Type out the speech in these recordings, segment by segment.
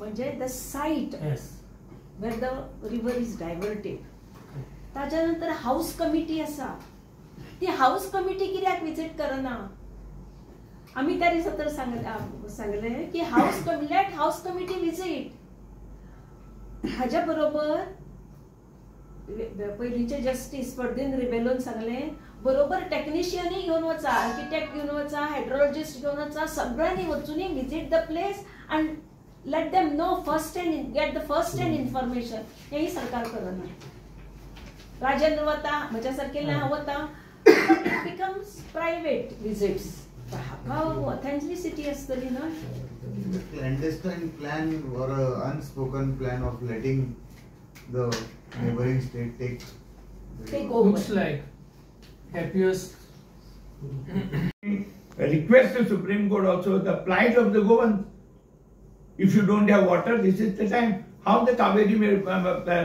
म्हणजे the site where the river is diverted. ताच्यानंतर house committee आसा, ती हाऊस कमिटी कित्याक विजिट करना? आम्ही त्या दिसा तर सांगले की लेट हाऊस कमिटी विजिट. हाज्या बरोबर पयलींचे जस्टिस फर्दिन रिबेलोन सांगले बरोबर टेक्निशियनय घेवन वचा, आर्किटेक्ट घेवन वचा, हायड्रोलॉजिस्ट घेवन वचा, सगळ्यांनी वचून visit the place and let them know first hand, get the first hand information. हेही सरकार करना. राजेंद्र वता, म्हज्या सारकेले हांव वता, इट बिकम्स प्रायव्हेट विजिट्स. हाका ऑथेंटिसिटी असतली ना. Clandestine plan or unspoken plan of letting the neighboring state take over. Looks like happiest. A request to Supreme Court also, the plight of the Goan. If you don't have water, this is the time. How the Kaveri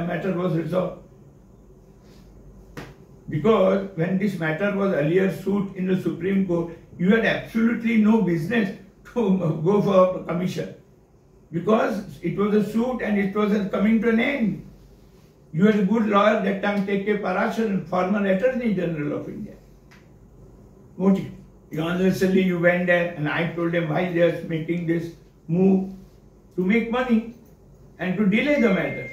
matter was resolved? Because when this matter was earlier sued in the Supreme Court, you had absolutely no business to go for commission. Because it was a suit and it was coming to an end. You had a good lawyer that time, K.K. Parashar, former Attorney General of India. What? Honestly, you went there and I told them why they are making this move to make money and to delay the matter.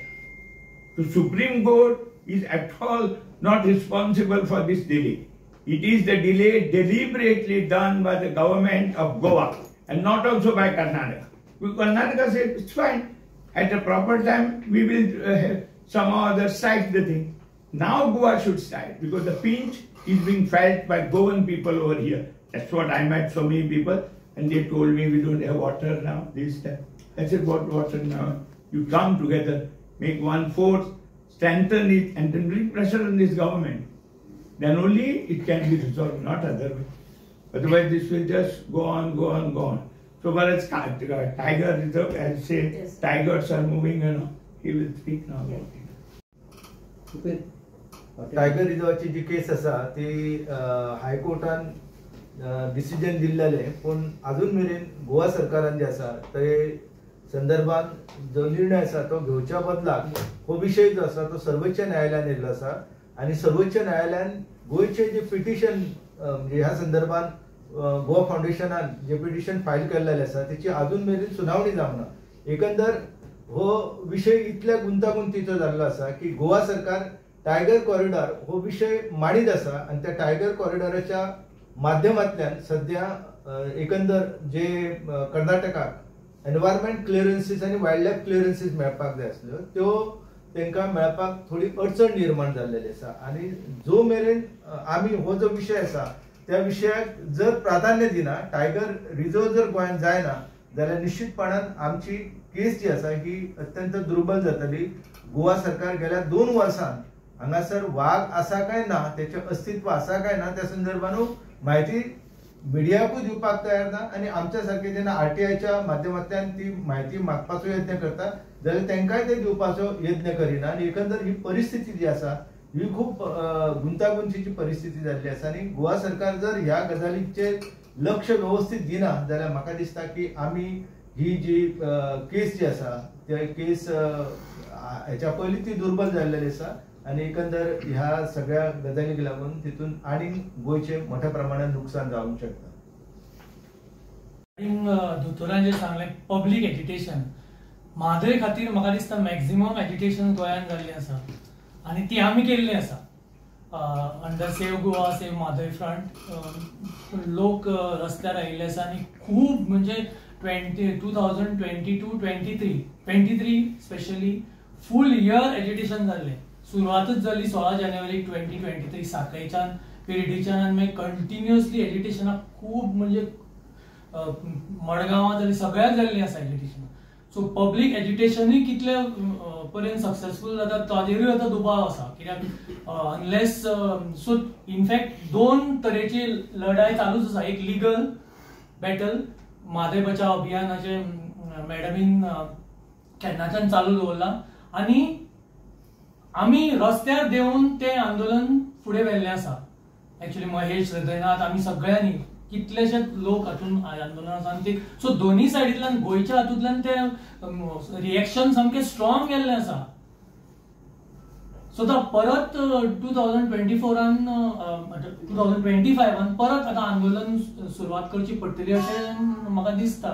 The Supreme Court is at all not responsible for this delay. It is the delay deliberately done by the government of Goa and not also by Karnataka. Because Karnataka said it's fine. At a proper time, we will somehow other cite the thing. Now Goa should cite because the pinch is being felt by Goan people over here. That's what I met so many people and they told me we don't have water now, this, that. I said, what water now? You come together, make one force, strengthen it and then bring pressure on this government. Then only it can be resolved, not otherwise. Otherwise this will just go on, go on, go on. So far as Tiger Reserve, I say yes. Tigers are moving, he will speak now about it. Tiger रिझर्वची जी case असा ती हायकोर्टान decision दिल्लेले, पण अजून मेरेन गोवा सरकारान जे असा ते संदर्भात जो निर्णय असा तो घेवच्या बदलाक हो विषय जो असा तो सर्वोच्च न्यायालयान येयल्लो असा आणि सर्वोच्च न्यायालयान गोयचे जे पिटिशन म्हणजे ह्या संदर्भात गोवा फाउंडेशनान जे पिटिशन फायल केल्लेले असा त्याची अजून मेरेन सुनावणी जावना. एकंदर हो विषय इतल्या गुंतागुंतीचो जाल्लो असा की गोवा सरकार टायगर कॉरिडॉर हो विषय मांडीत असा आणि त्या टायगर कॉरिडॉराच्या माध्यमांतल्यान सध्या एकंदर जे कर्नाटकाक एनवायरमेंट क्लिअरन्सीस आणि वायल्ड लायफ क्लिअरन्सीस मेळपाक जाय आसल्यो त्यो तांकां मेळपाक थोडी अडचण निर्माण जाल्लेली आसा. आणि जो मेरेन आमी हो जो विषय आसा त्या विशयाक जर प्राधान्य दिना, टायगर रिझर्व जर गोंयांत जायना जाल्यार निश्चितपणान आमची केस जी आसा ही अत्यंत दुर्बल जातली. गोवा सरकार गेल्या 2 वर्सांत हांगासर वाघ आसा काय ना, त्याचे अस्तित्व आसा काय ना त्या संदर्भात माहिती मिडियाकूय दिवपाक तयार ना. आणि आमच्या सारखे जेन्ना आरटीआयच्या माध्यमांतल्यान ती माहिती मागपाचो यत्न करता जाल्यार तांकांय ते दिवपाचो यत्न करिना. आणि एकंदर ही परिस्थिती जी आसा ही खूप गुंतागुंतीची परिस्थिती जाल्ली आसा. आणि गोवा सरकार जर ह्या गजालीचेर लक्ष व्यवस्थित दिना जाल्यार म्हाका दिसता की आमी ही जी केस जी आसा त्या केस हेच्या पयलीं ती दुर्बल जाल्लेली आसा. आणि एकंदर ह्या सगळ्या गजालीक लागून तितून आणि गोयचे मोठ्या प्रमाणात नुकसान जावंक शकता. दोतोरान जे सांगले पब्लीक एज्युटेशन म्हादय खातीर म्हाका दिसता मॅक्झिमम एज्युटेशन गोंयांत जाल्लें आसा आनी ती आमी केल्ली आसा. Under save Goa, save Mhadei front लोक रस्त्यार आयिल्ले आसा आनी खूब म्हणजे 2022-23 स्पेशली फूल इयर एज्युकेशन जाल्लें. सुरवातच जाली 16 जानेवारी 2023 साखळेच्यान पिरडीच्यान आनी मागीर कंटिन्युअसली एज्युकेशनाक खूब म्हणजे मडगांवां जाली, सगळ्याक जाल्ली आसा एज्युकेशन. सो पब्लीक एज्युकेशनूय कितले पर्यंत सक्सेसफूल जाता ताजेरूय आतां दुबाव आसा. कित्याक अनलेस सो इनफॅक्ट 2 तरेची लढाई चालूच आसा. एक लिगल बॅटल म्हादय बचाव अभियानाचे मॅडमीन केन्नाच्यान चालू दवरला आनी आमी रस्त्यार देऊन ते आंदोलन फुडें व्हेल्लें आसा. एक्चुअली महेश हृदयनाथ आमी सगळ्यांनी कितलेशे लोक हातून आंदोलनांत आसा ते सो दोन्ही सायडींतल्यान गोंयच्या हातूंतल्यान ते रिएक्शन सामकें स्ट्रॉंग गेल्लें आसा. सो परत 2024 2025 परत आतां आंदोलन सुरवात करची पडटली अशें म्हाका दिसता.